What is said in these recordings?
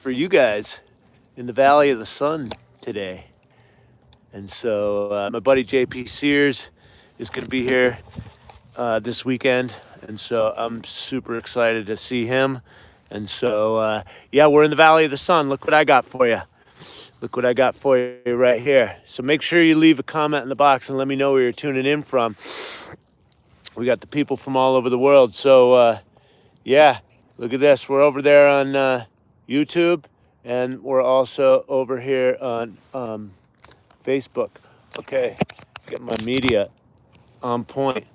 for you guys in the Valley of the Sun today. And so my buddy JP Sears is going to be here this weekend. And so I'm super excited to see him. And so, yeah, we're in the Valley of the Sun. Look what I got for you. Look what I got for you right here. So make sure you leave a comment in the box and let me know where you're tuning in from. We got the people from all over the world. So, yeah, look at this. We're over there on YouTube, and we're also over here on Facebook. Okay, get my media on point.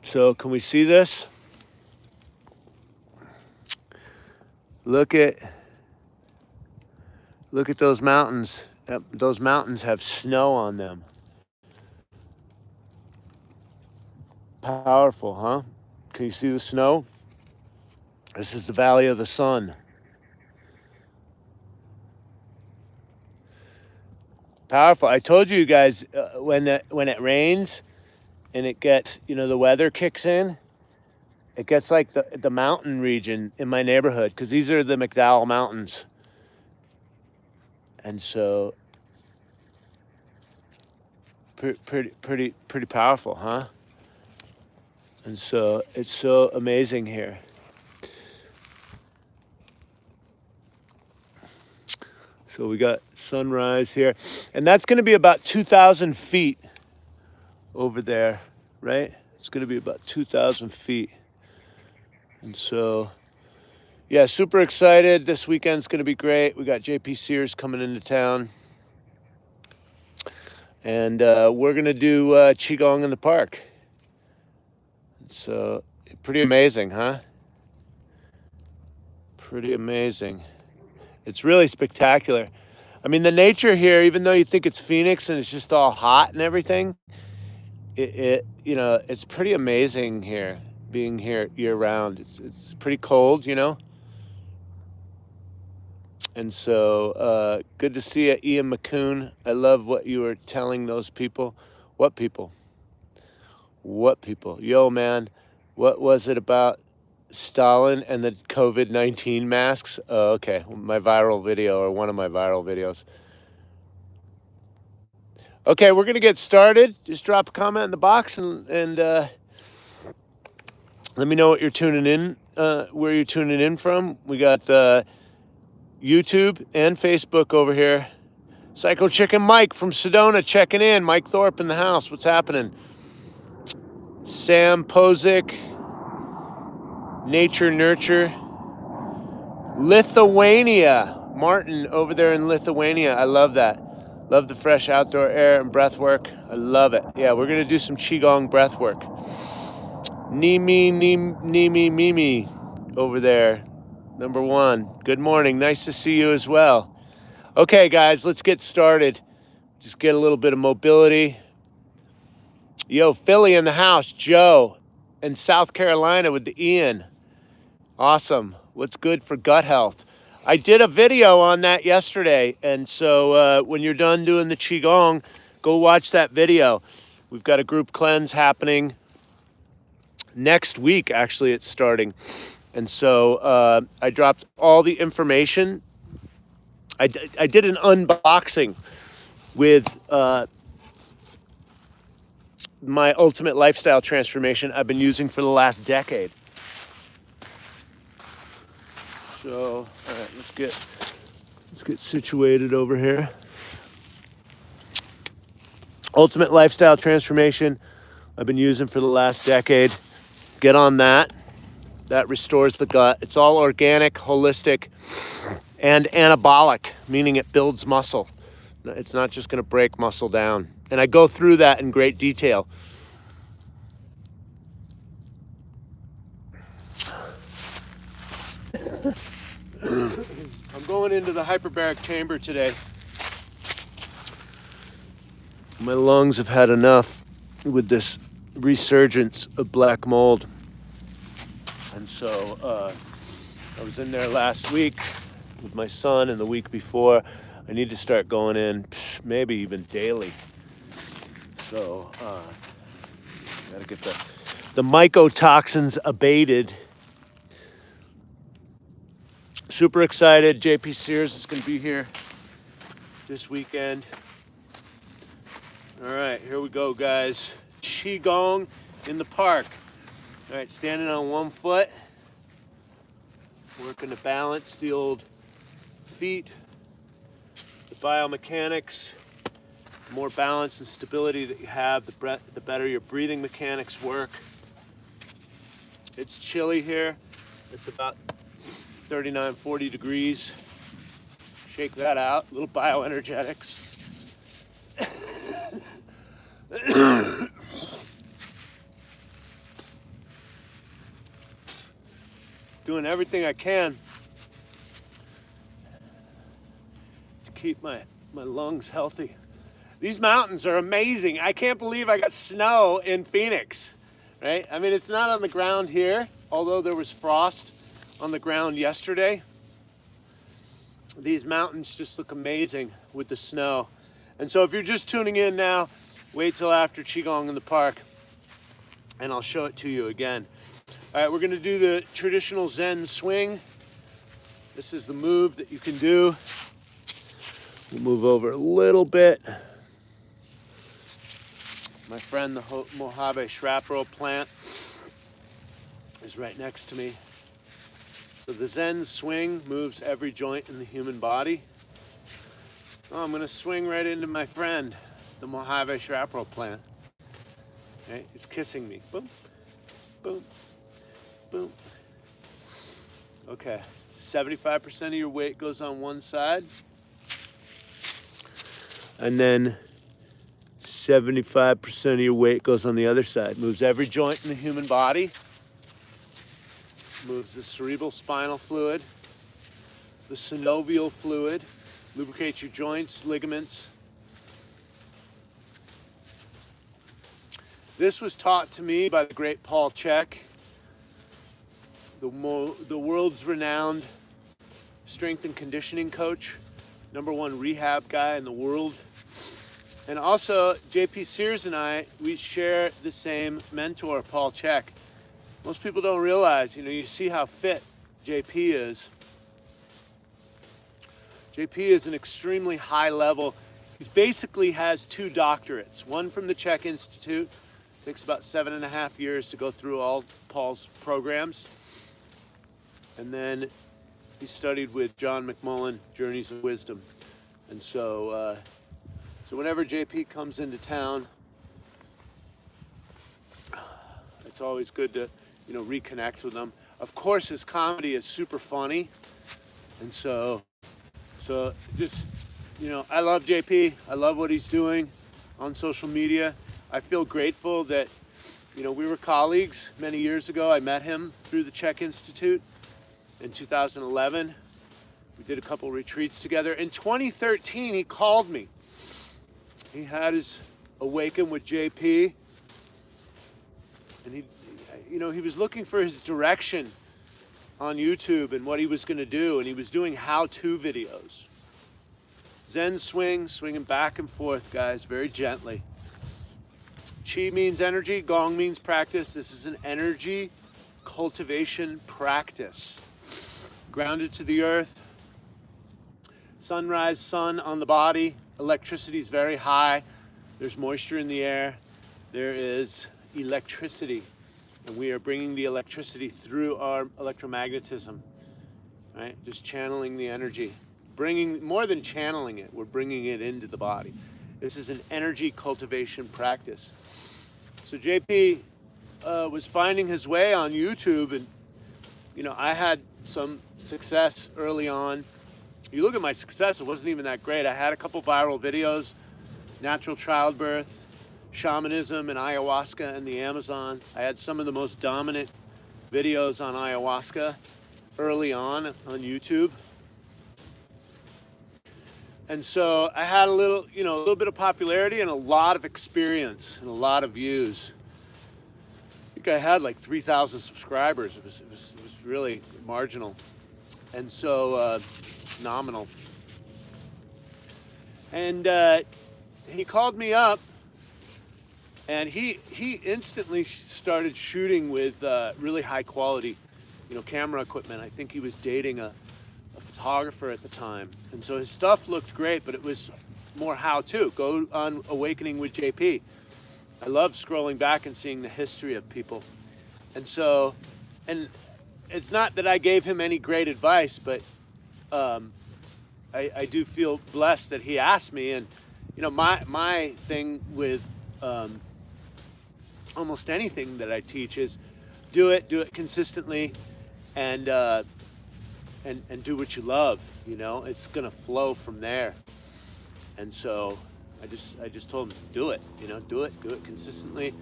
So can we see this? Look at those mountains. Those mountains have snow on them. Powerful, huh? Can you see the snow? This is the Valley of the Sun. Powerful. I told you guys when it rains and it gets, the weather kicks in, it gets like the mountain region in my neighborhood, because these are the McDowell Mountains. And so pretty powerful, huh? And so it's so amazing here. So we got sunrise here, and that's going to be about 2,000 feet over there, right? It's going to be about 2,000 feet. And so, yeah, super excited. This weekend's going to be great. We got JP Sears coming into town. And we're going to do Qigong in the park. So, pretty amazing, huh? Pretty amazing. It's really spectacular. I mean, the nature here, even though you think it's Phoenix and it's just all hot and everything, it's pretty amazing here, being here year round. It's pretty cold, And so, good to see you, Ian McCoon. I love what you were telling those people. What people? What people? Yo, man, what was it about Stalin and the COVID-19 masks? Oh, okay, my viral video, or one of my viral videos. Okay, we're going to get started. Just drop a comment in the box and let me know what you're tuning in, where you're tuning in from. We got YouTube and Facebook over here. Psycho Chicken Mike from Sedona checking in. Mike Thorpe in the house. What's happening? Sam Posick, Nature Nurture, Lithuania. Martin over there in Lithuania. I love that. Love the fresh outdoor air and breath work. I love it. Yeah, we're going to do some Qigong breath work. Nimi Mimi over there. Number 1. Good morning. Nice to see you as well. Okay, guys, let's get started. Just get a little bit of mobility. Yo, Philly in the house. Joe in South Carolina with the Ian. Awesome. What's good for gut health? I did a video on that yesterday. And so when you're done doing the Qigong, go watch that video. We've got a group cleanse happening next week. Actually, it's starting. And so I dropped all the information. I did an unboxing with my ultimate lifestyle transformation I've been using for the last decade. So, all right, let's get situated over here. Ultimate lifestyle transformation I've been using for the last decade. Get on that. That restores the gut. It's all organic, holistic, and anabolic, meaning it builds muscle. It's not just going to break muscle down. And I go through that in great detail. I'm going into the hyperbaric chamber today. My lungs have had enough with this resurgence of black mold. And so I was in there last week with my son, and the week before. I need to start going in maybe even daily. So gotta get the mycotoxins abated Super excited. JP Sears is going to be here this weekend. All right, here we go, guys. Qigong in the park. All right, standing on one foot. Working to balance the old feet, the biomechanics. The more balance and stability that you have, the better your breathing mechanics work. It's chilly here. It's about 39, 40 degrees. Shake that out, a little bioenergetics. Doing everything I can to keep my lungs healthy. These mountains are amazing. I can't believe I got snow in Phoenix, right? I mean, it's not on the ground here, although there was frost on the ground yesterday. These mountains just look amazing with the snow. And so if you're just tuning in now, wait till after Qigong in the park and I'll show it to you again. All right, we're gonna do the traditional Zen swing. This is the move that you can do. We'll move over a little bit. My friend, the Mojave shrapnel plant, is right next to me. So the Zen swing moves every joint in the human body. Oh, I'm gonna swing right into my friend, the Mojave shrapnel plant. Okay, he's kissing me. Boom, boom, boom. Okay, 75% of your weight goes on one side. And then 75% of your weight goes on the other side. Moves every joint in the human body. Moves the cerebral spinal fluid, the synovial fluid, lubricates your joints, ligaments. This was taught to me by the great Paul Chek, the world's renowned strength and conditioning coach, #1 rehab guy in the world. And also, JP Sears and I, we share the same mentor, Paul Chek. Most people don't realize, you see how fit JP is. JP is an extremely high level. He basically has 2 doctorates. One from the Chek Institute. Takes about 7.5 years to go through all Paul's programs. And then he studied with John McMullen, Journeys of Wisdom. And so whenever JP comes into town, it's always good to reconnect with him. Of course, his comedy is super funny. And so just, I love JP. I love what he's doing on social media. I feel grateful that, we were colleagues many years ago. I met him through the Chek Institute in 2011. We did a couple retreats together. In 2013, he called me. He had his Awaken with JP. And he was looking for his direction on YouTube and what he was going to do. And he was doing how-to videos. Zen swing, swinging back and forth, guys, very gently. Qi means energy, Gong means practice. This is an energy cultivation practice. Grounded to the earth. Sunrise, sun on the body. Electricity is very high. There's moisture in the air. There is electricity. And we are bringing the electricity through our electromagnetism, right? Just channeling the energy. More than channeling it, we're bringing it into the body. This is an energy cultivation practice. So JP was finding his way on YouTube, and I had some success early on. You look at my success, it wasn't even that great. I had a couple viral videos, natural childbirth, shamanism and ayahuasca in the Amazon. I had some of the most dominant videos on ayahuasca early on YouTube. And so I had a little bit of popularity and a lot of experience and a lot of views. I think I had like 3,000 subscribers. It was really marginal. And so nominal. And he called me up, and he instantly started shooting with really high quality, camera equipment. I think he was dating a photographer at the time. And so his stuff looked great, but it was more how-to. Go on Awakening with JP. I love scrolling back and seeing the history of people. And so, and it's not that I gave him any great advice, but I do feel blessed that he asked me. And, you know, my thing with almost anything that I teach is do it consistently, and do what you love. You know, it's gonna flow from there. And so I just told him, do it, you know, do it consistently.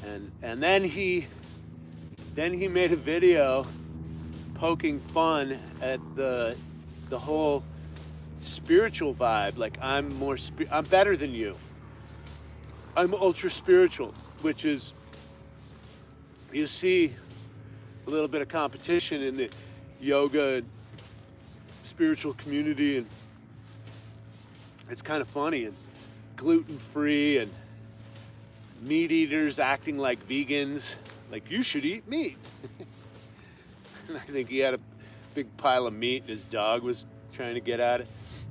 And then he made a video poking fun at the whole spiritual vibe. Like, I'm better than you. I'm ultra spiritual, which is, you see a little bit of competition in the yoga and spiritual community, and it's kind of funny, and gluten-free, and meat eaters acting like vegans, like, you should eat meat. And I think he had a big pile of meat and his dog was trying to get at it.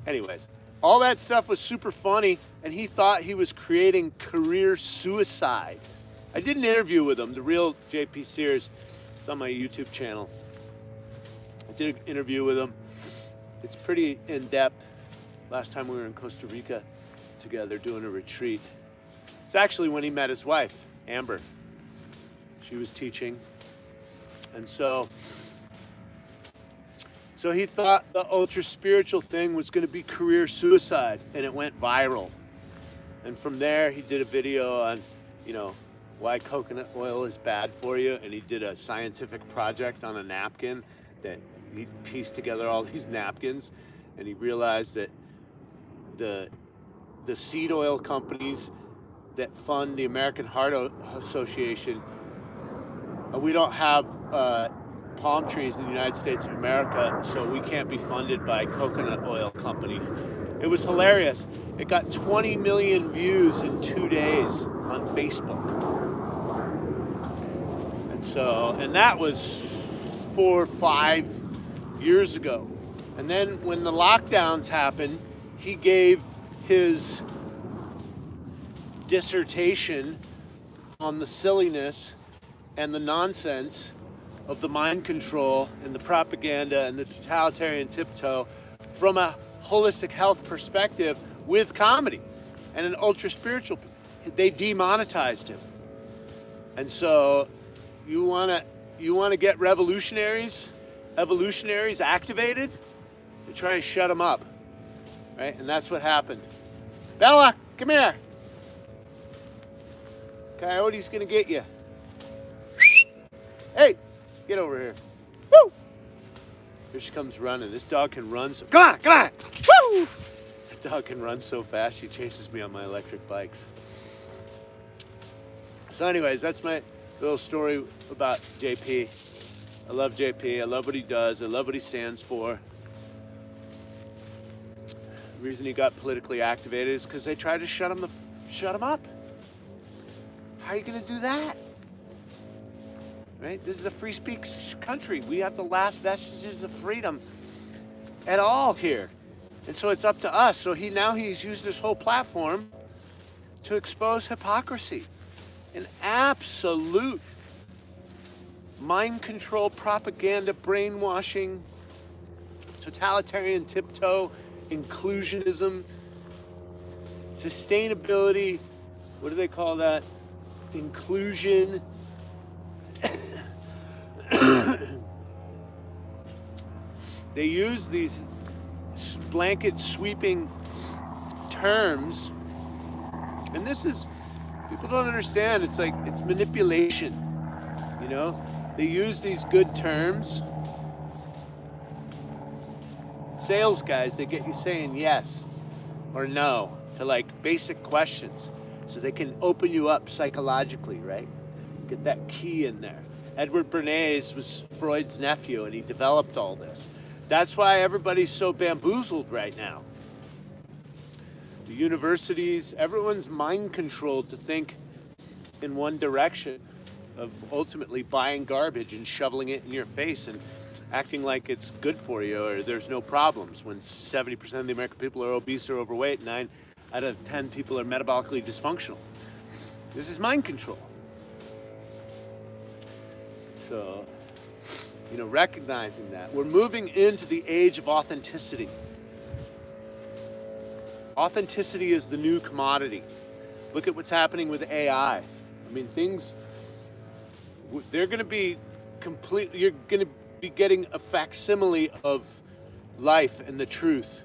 Anyways, all that stuff was super funny, and he thought he was creating career suicide. I did an interview with him, the real JP Sears. It's on my YouTube channel. I did an interview with him. It's pretty in-depth. Last time we were in Costa Rica together doing a retreat. It's actually when he met his wife, Amber. She was teaching. And so he thought the ultra spiritual thing was going to be career suicide, and it went viral. And from there, he did a video on, you know, why coconut oil is bad for you, and he did a scientific project on a napkin that he pieced together all these napkins, and he realized that the seed oil companies that fund the American Heart Association, we don't have palm trees in the United States of America, so we can't be funded by coconut oil companies. It was hilarious. It got 20 million views in 2 days on Facebook. And that was 4 or 5 years ago. And then when the lockdowns happened, he gave his dissertation on the silliness and the nonsense of the mind control and the propaganda and the totalitarian tiptoe from a holistic health perspective with comedy and an ultra spiritual. They demonetized him. And so you want to get evolutionaries activated, to try and shut them up, right? And that's what happened. Bella, come here. Coyote's gonna get you. Hey, get over here. Woo! Here she comes running. This dog can run so... Come on! Woo! The dog can run so fast, she chases me on my electric bikes. So anyways, that's my little story about JP. I love JP. I love what he does. I love what he stands for. The reason he got politically activated is because they tried to shut him up. How are you going to do that? Right? This is a free speech country. We have the last vestiges of freedom at all here. And so it's up to us. So he's used this whole platform to expose hypocrisy and absolute mind control, propaganda, brainwashing, totalitarian tiptoe, inclusionism, sustainability, what do they call that? Inclusion. They use these blanket sweeping terms, and this is, people don't understand, it's like, it's manipulation, you know? They use these good terms. Sales guys, they get you saying yes or no to like basic questions so they can open you up psychologically, right? Get that key in there. Edward Bernays was Freud's nephew, and he developed all this. That's why everybody's so bamboozled right now. The universities, everyone's mind controlled to think in one direction of ultimately buying garbage and shoveling it in your face and acting like it's good for you or there's no problems when 70% of the American people are obese or overweight, 9 out of 10 people are metabolically dysfunctional. This is mind control. So, recognizing that. We're moving into the age of authenticity. Authenticity is the new commodity. Look at what's happening with AI. I mean, they're going to be you're going to be getting a facsimile of life and the truth,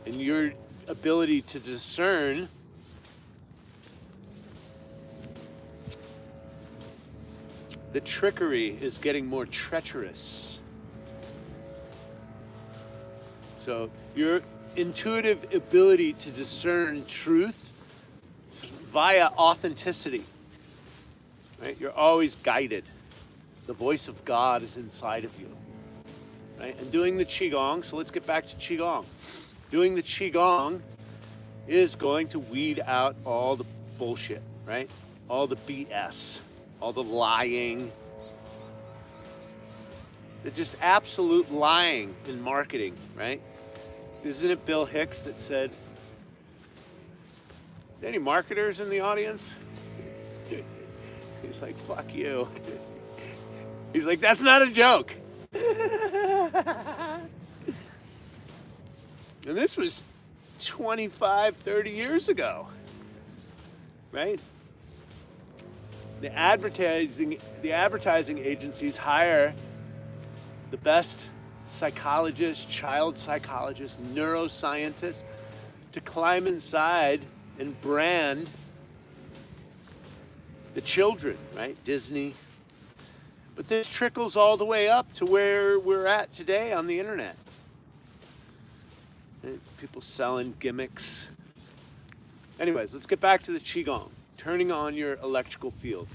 and your ability to discern the trickery is getting more treacherous. So your intuitive ability to discern truth via authenticity, right? You're always guided. The voice of God is inside of you, right? And doing the Qigong, so let's get back to Qigong. Doing the Qigong is going to weed out all the bullshit, right? All the BS, all the lying, the just absolute lying in marketing, right? Isn't it Bill Hicks that said, is there any marketers in the audience? He's like, fuck you. He's like, that's not a joke. And this was 25, 30 years ago, right? The advertising agencies hire the best psychologists, child psychologists, neuroscientists to climb inside and brand the children, right? Disney. But this trickles all the way up to where we're at today on the internet. Right? People selling gimmicks. Anyways, let's get back to the Qigong. Turning on your electrical field.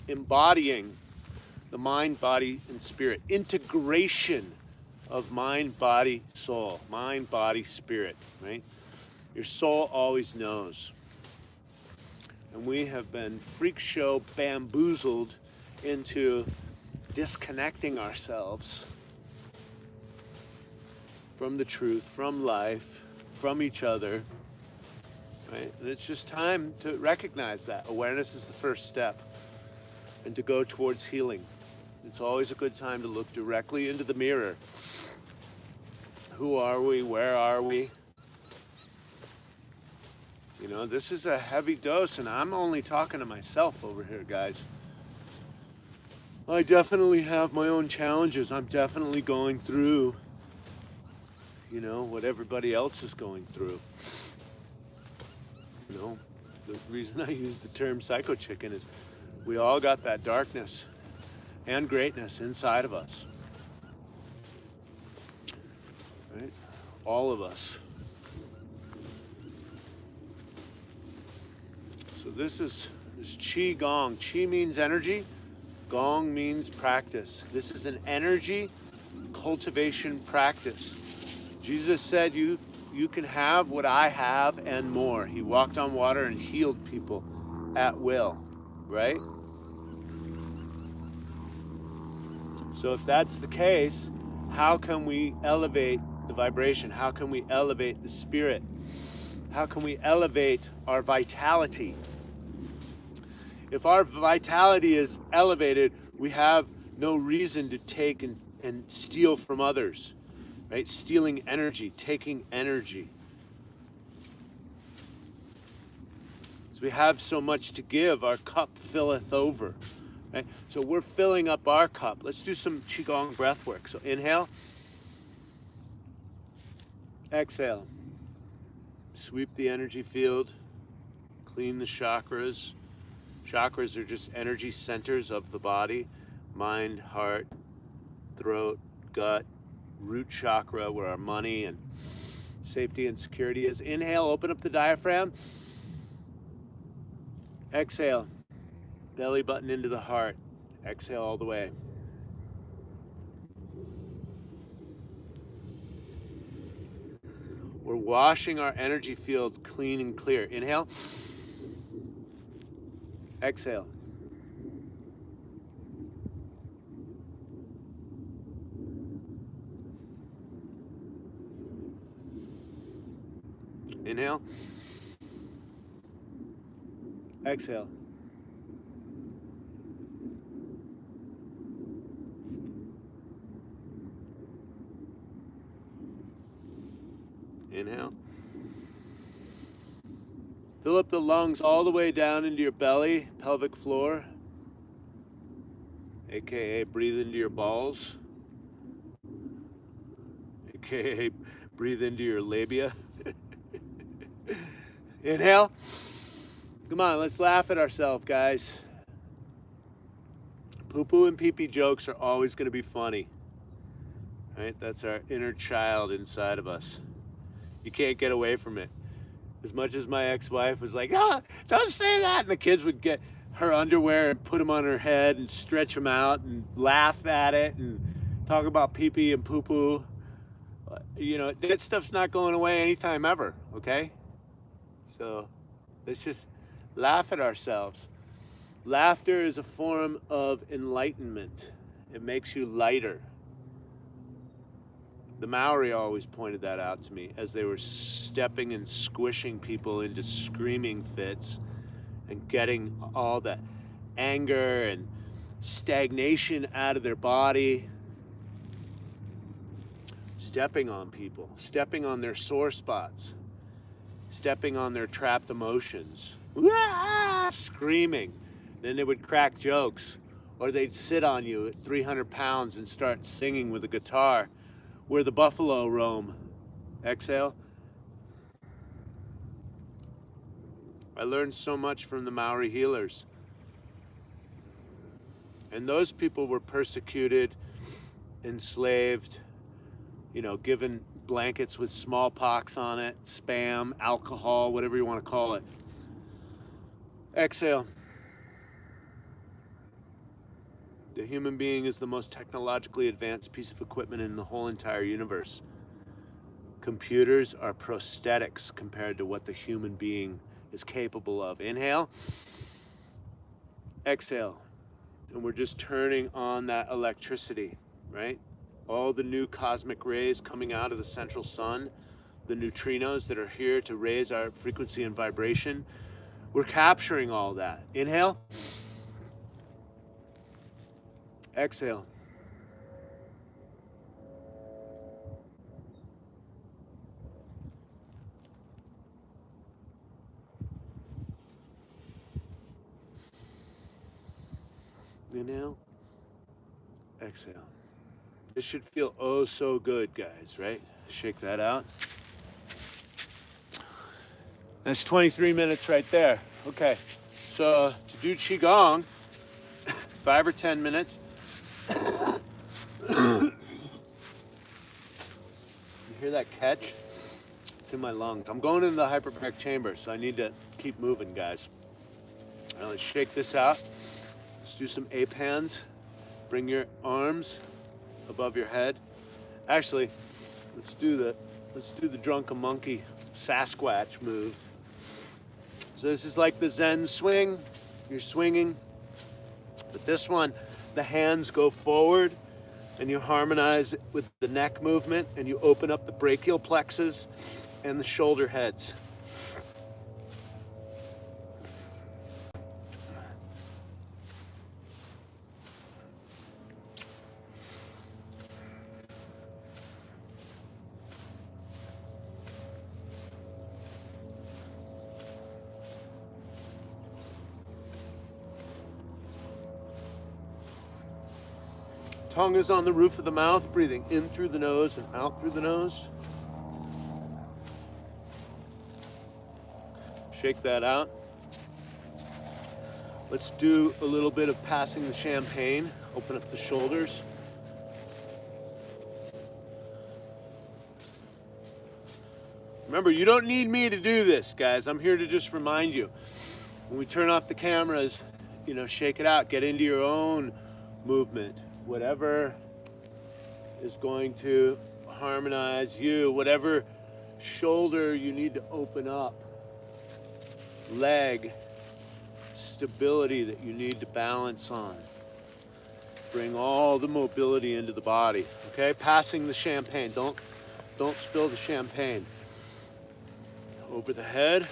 Embodying the mind, body, and spirit. Integration of mind, body, soul. Mind, body, spirit, right? Your soul always knows. And we have been freak show bamboozled into disconnecting ourselves from the truth, from life, from each other, right? And it's just time to recognize that. Awareness is the first step, and to go towards healing. It's always a good time to look directly into the mirror. Who are we? Where are we? This is a heavy dose, and I'm only talking to myself over here, guys. I definitely have my own challenges. I'm definitely going through, what everybody else is going through. The reason I use the term psycho chicken is we all got that darkness and greatness inside of us, right? All of us. So this is Qi Gong. Qi means energy. Gong means practice. This is an energy cultivation practice. Jesus said you can have what I have and more. He walked on water and healed people at will, right? So if that's the case, how can we elevate the vibration? How can we elevate the spirit? How can we elevate our vitality? If our vitality is elevated, we have no reason to take and steal from others, right? Stealing energy, taking energy. So we have so much to give, our cup filleth over. Right? So we're filling up our cup. Let's do some Qigong breath work. So inhale. Exhale. Sweep the energy field. Clean the chakras. Chakras are just energy centers of the body. Mind, heart, throat, gut, root chakra, where our money and safety and security is. Inhale, open up the diaphragm. Exhale. Belly button into the heart. Exhale all the way. We're washing our energy field clean and clear. Inhale. Exhale. Inhale. Exhale. Inhale. Fill up the lungs all the way down into your belly, pelvic floor, aka breathe into your balls, aka breathe into your labia. Inhale. Come on, let's laugh at ourselves, guys. Poo-poo and pee-pee jokes are always going to be funny, right? That's our inner child inside of us. You can't get away from it. As much as my ex-wife was like, "Ah, don't say that," and the kids would get her underwear and put them on her head and stretch them out and laugh at it and talk about pee-pee and poo-poo. You know, that stuff's not going away anytime ever, okay? So let's just laugh at ourselves. Laughter is a form of enlightenment. It makes you lighter. The Maori always pointed that out to me as they were stepping and squishing people into screaming fits and getting all that anger and stagnation out of their body. Stepping on people, stepping on their sore spots, stepping on their trapped emotions, screaming. Then they would crack jokes, or they'd sit on you at 300 pounds and start singing with a guitar, "Where the buffalo roam." Exhale. I learned so much from the Maori healers. And those people were persecuted, enslaved, you know, given blankets with smallpox on it, spam, alcohol, whatever you want to call it. Exhale. The human being is the most technologically advanced piece of equipment in the whole entire universe. Computers are prosthetics compared to what the human being is capable of. Inhale. Exhale. And we're just turning on that electricity, right? All the new cosmic rays coming out of the central sun, the neutrinos that are here to raise our frequency and vibration. We're capturing all that. Inhale. Exhale. Inhale. Exhale. This should feel oh so good, guys, right? Shake that out. That's 23 minutes right there. Okay, so to do Qigong, 5 or 10 minutes. You hear that catch? It's in my lungs. I'm going into the hyperbaric chamber, so I need to keep moving, guys. All right, let's shake this out. Let's do some ape hands. Bring your arms above your head. Actually, let's do the drunken monkey Sasquatch move. So this is like the Zen swing. You're swinging, but this one, the hands go forward and you harmonize it with the neck movement and you open up the brachial plexus and the shoulder heads. Tongue is on the roof of the mouth, breathing in through the nose and out through the nose. Shake that out. Let's do a little bit of passing the champagne. Open up the shoulders. Remember, you don't need me to do this, guys. I'm here to just remind you. When we turn off the cameras, you know, shake it out. Get into your own movement. Whatever is going to harmonize you, whatever shoulder you need to open up, leg, stability that you need to balance on. Bring all the mobility into the body, okay? Passing the champagne, don't spill the champagne. over the head.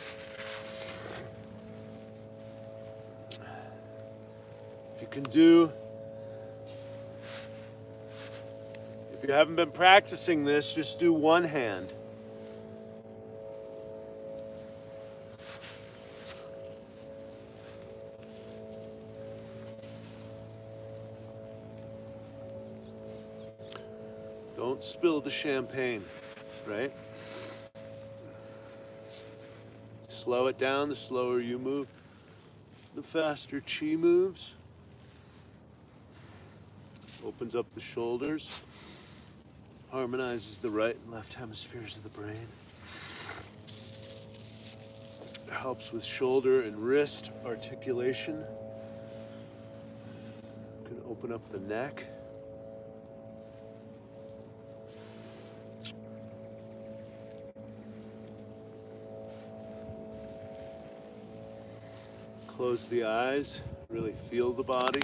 If you can do, if you haven't been practicing this, just do one hand. Don't spill the champagne, right? Slow it down. The slower you move, the faster chi moves. Opens up the shoulders, harmonizes the right and left hemispheres of the brain. Helps with shoulder and wrist articulation. Can open up the neck. Close the eyes, really feel the body.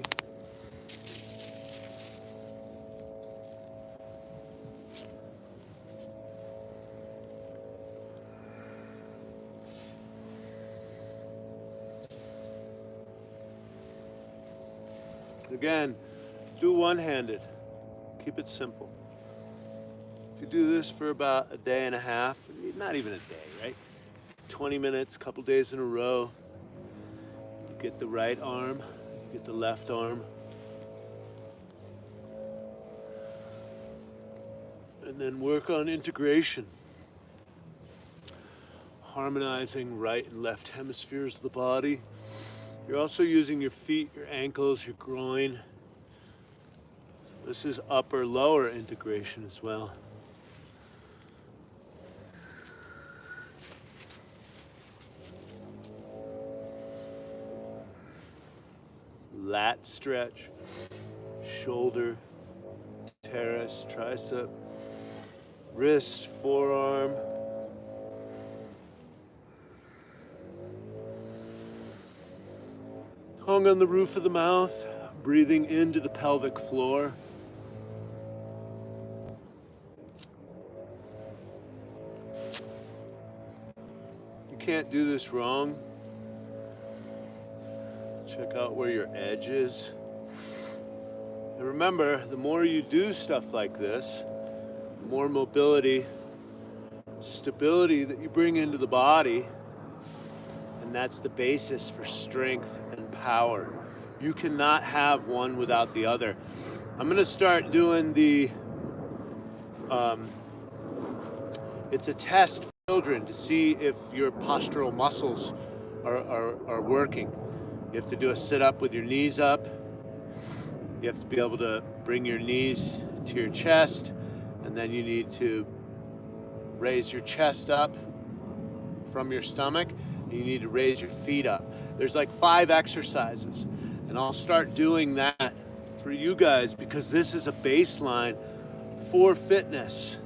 Again, do one-handed. Keep it simple. If you do this for about a day and a half, not even a day, right? 20 minutes, couple days in a row. You get the right arm, you get the left arm. And then work on integration. Harmonizing right and left hemispheres of the body. You're also using your feet, your ankles, your groin. This is upper lower integration as well. Lat stretch, shoulder, teres, tricep, wrist, forearm. Tongue on the roof of the mouth, breathing into the pelvic floor. You can't do this wrong. Check out where your edge is. And remember, the more you do stuff like this, the more mobility, stability that you bring into the body. And that's the basis for strength and power. You cannot have one without the other. I'm gonna start doing the, it's a test for children to see if your postural muscles are working. You have to do a sit-up with your knees up. You have to be able to bring your knees to your chest, and then you need to raise your chest up from your stomach. You need to raise your feet up. There's like 5 exercises, and I'll start doing that for you guys because this is a baseline for fitness.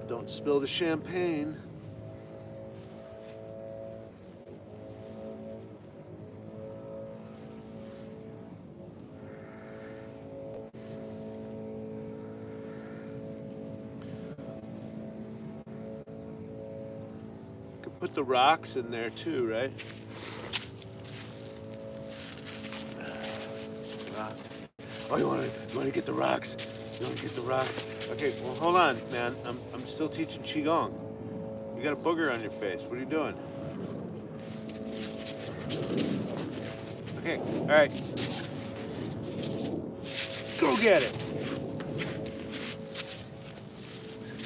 Don't spill the champagne. Put the rocks in there too, right? Oh, you want to get the rocks? You want to get the rocks? Okay, well, hold on, man. I'm still teaching Qigong. You got a booger on your face. What are you doing? Okay, all right. Go get it.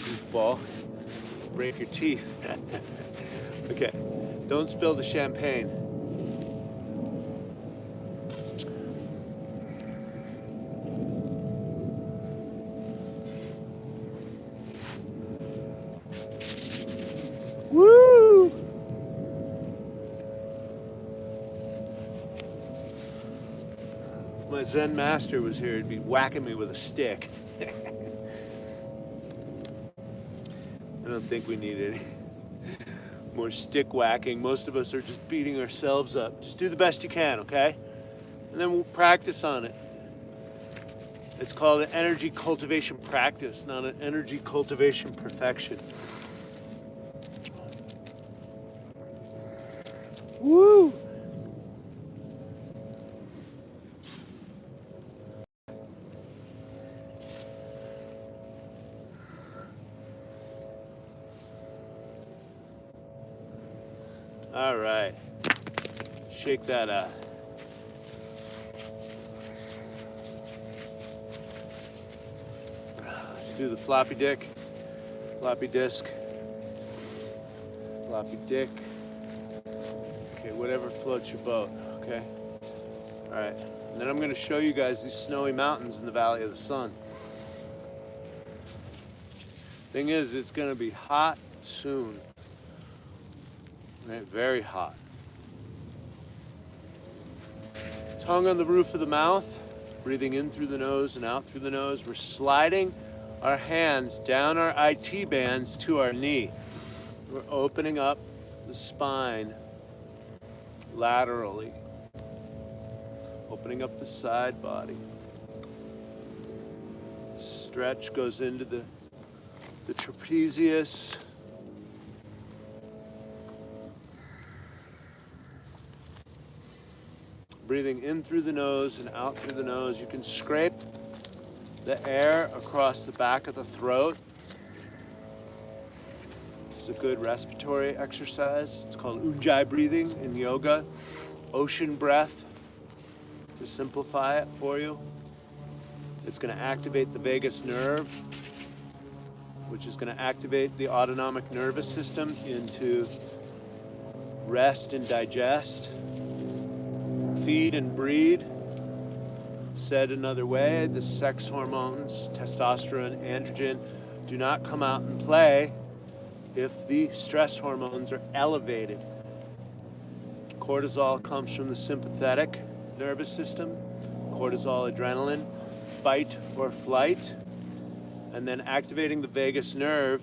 Goofball. Break your teeth. Okay, don't spill the champagne. Woo! If my Zen master was here, he'd be whacking me with a stick. I don't think we need any more stick whacking. Most of us are just beating ourselves up. Just do the best you can, okay? And then we'll practice on it. It's called an energy cultivation practice, not an energy cultivation perfection. Woo! All right. Shake that out. Let's do the floppy disk, floppy dick. Okay, whatever floats your boat, okay? All right, and then I'm gonna show you guys these snowy mountains in the Valley of the Sun. Thing is, it's gonna be hot soon, right? Very hot. Tongue on the roof of the mouth, breathing in through the nose and out through the nose. We're sliding our hands down our IT bands to our knee. We're opening up the spine laterally, opening up the side body. Stretch goes into the trapezius. Breathing in through the nose and out through the nose. You can scrape the air across the back of the throat. It's a good respiratory exercise. It's called Ujjayi breathing in yoga. Ocean breath, to simplify it for you. It's going to activate the vagus nerve, which is going to activate the autonomic nervous system into rest and digest, feed and breed. Said another way, the sex hormones, testosterone, androgen, do not come out and play if the stress hormones are elevated. Cortisol comes from the sympathetic nervous system. Cortisol, adrenaline, fight or flight. And then activating the vagus nerve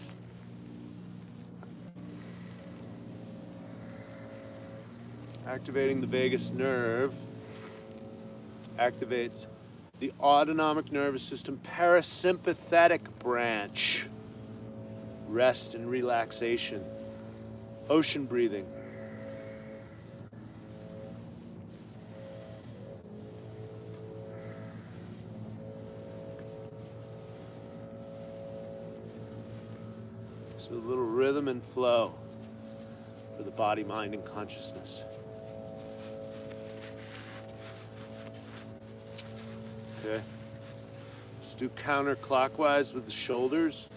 activates the autonomic nervous system parasympathetic branch. Rest and relaxation. Ocean breathing. So a little rhythm and flow for the body, mind, and consciousness. Okay. Just do counterclockwise with the shoulders.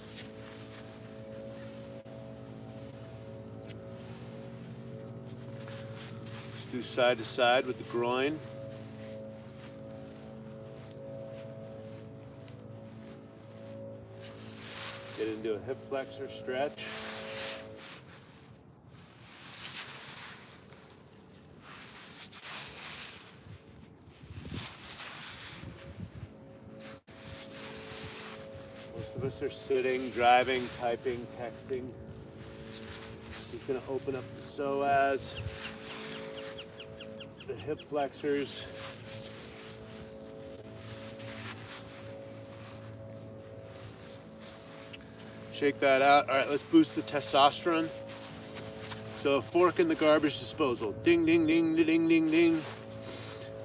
Just do side to side with the groin. Get into a hip flexor stretch. Most of us are sitting, driving, typing, texting. This is going to open up the psoas, the hip flexors. Shake that out. All right, let's boost the testosterone. So a fork in the garbage disposal. Ding, ding, ding, ding, ding, ding.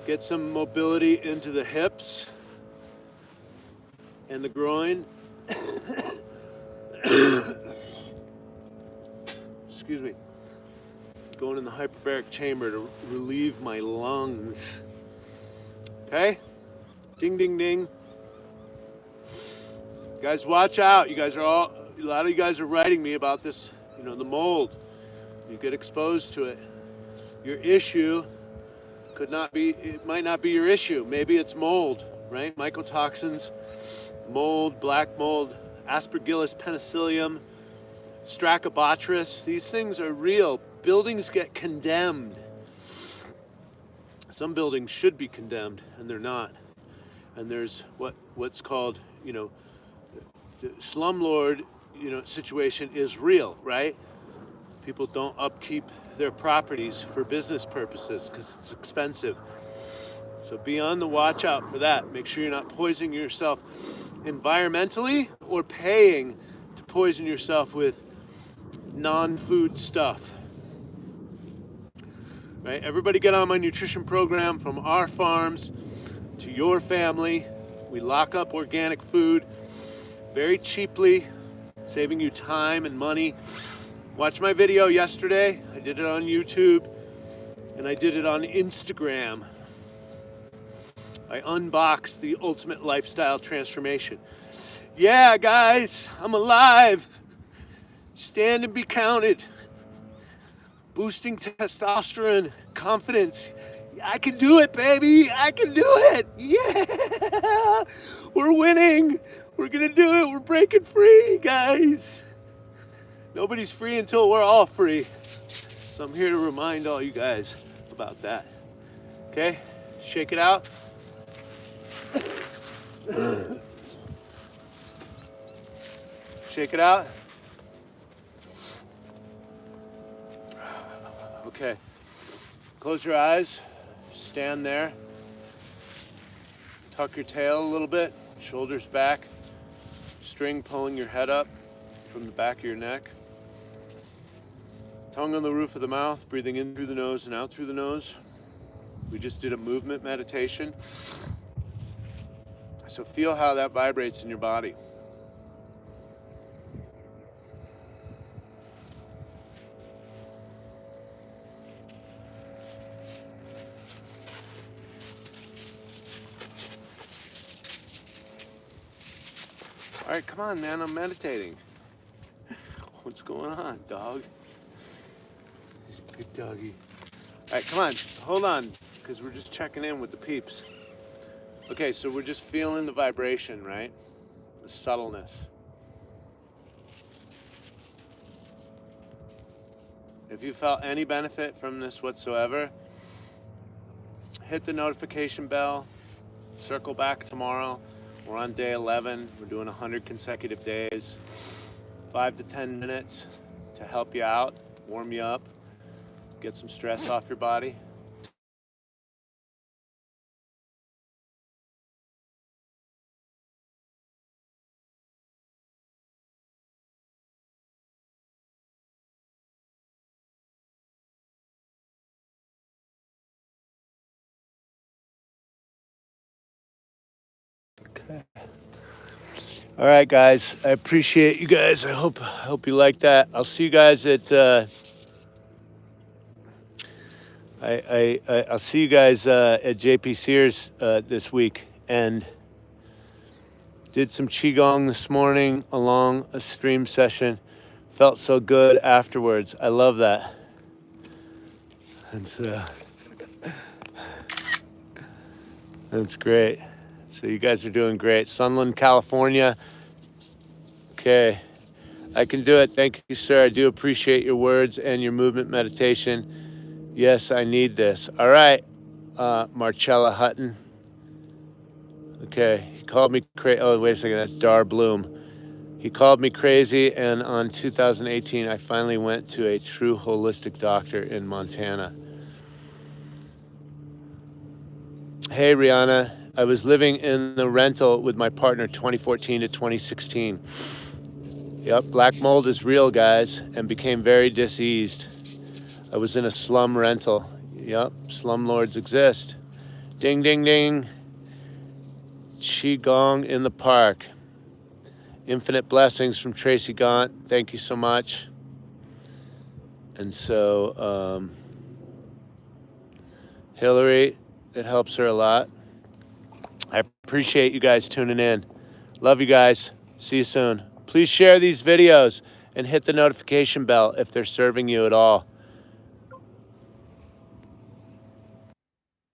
Get some mobility into the hips and the groin. Excuse me. Going in the hyperbaric chamber to relieve my lungs. Okay? Ding, ding, ding. Guys, watch out. You guys are a lot of you guys are writing me about this, the mold. You get exposed to it. Your issue it might not be your issue. Maybe it's mold, right? Mycotoxins, mold, black mold, Aspergillus penicillium, Stachybotrys. These things are real. Buildings get condemned. Some buildings should be condemned, and they're not. And there's what's called, the slumlord, situation is real, right? People don't upkeep their properties for business purposes because it's expensive. So be on the watch out for that. Make sure you're not poisoning yourself environmentally or paying to poison yourself with non-food stuff. Right? Everybody get on my nutrition program, from our farms to your family. We lock up organic food very cheaply, saving you time and money. Watch my video yesterday. I did it on YouTube and I did it on Instagram. I unboxed the ultimate lifestyle transformation. Yeah, guys, I'm alive. Stand and be counted. Boosting testosterone, confidence. I can do it, baby. I can do it. Yeah. We're winning. We're going to do it. We're breaking free, guys. Nobody's free until we're all free. So I'm here to remind all you guys about that. Okay? Shake it out. Shake it out. Okay. Close your eyes. Stand there. Tuck your tail a little bit. Shoulders back. String pulling your head up from the back of your neck. Tongue on the roof of the mouth, breathing in through the nose and out through the nose. We just did a movement meditation. So feel how that vibrates in your body. All right, come on, man, I'm meditating. What's going on, dog? He's a good doggy. All right, come on, hold on, because we're just checking in with the peeps. Okay, so we're just feeling the vibration, right? The subtleness. If you felt any benefit from this whatsoever, hit the notification bell, circle back tomorrow. We're on day 11. We're doing 100 consecutive days, 5 to 10 minutes to help you out, warm you up, get some stress off your body. Okay. All right, guys. I appreciate you guys. I hope you like that. I'll see you guys at I'll see you guys at JP Sears this week, and did some Qigong this morning along a stream session. Felt so good afterwards. I love that. That's great. So you guys are doing great. Sunland, California. Okay, I can do it. Thank you, sir. I do appreciate your words and your movement meditation. Yes, I need this. All right, Marcella Hutton. Okay, he called me crazy. Oh, wait a second, that's Dar Bloom. He called me crazy, and on 2018, I finally went to a true holistic doctor in Montana. Hey, Rihanna. I was living in the rental with my partner 2014 to 2016. Yep, black mold is real, guys, and became very diseased. I was in a slum rental. Yep, slumlords exist. Ding, ding, ding. Qigong in the park. Infinite blessings from Tracy Gaunt. Thank you so much. And so, Hillary, it helps her a lot. I appreciate you guys tuning in. Love you guys. See you soon. Please share these videos and hit the notification bell if they're serving you at all.